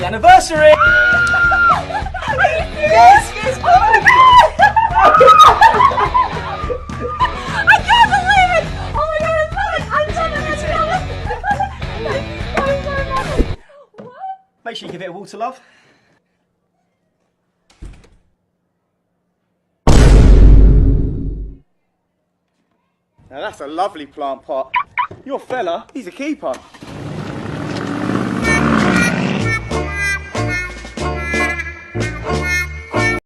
Happy anniversary! Yes, yes, oh my god! I can't believe it! Oh my god, it's fun! I'm done, What? Make sure you give it a water, love. Now that's a lovely plant pot. Your fella, he's a keeper.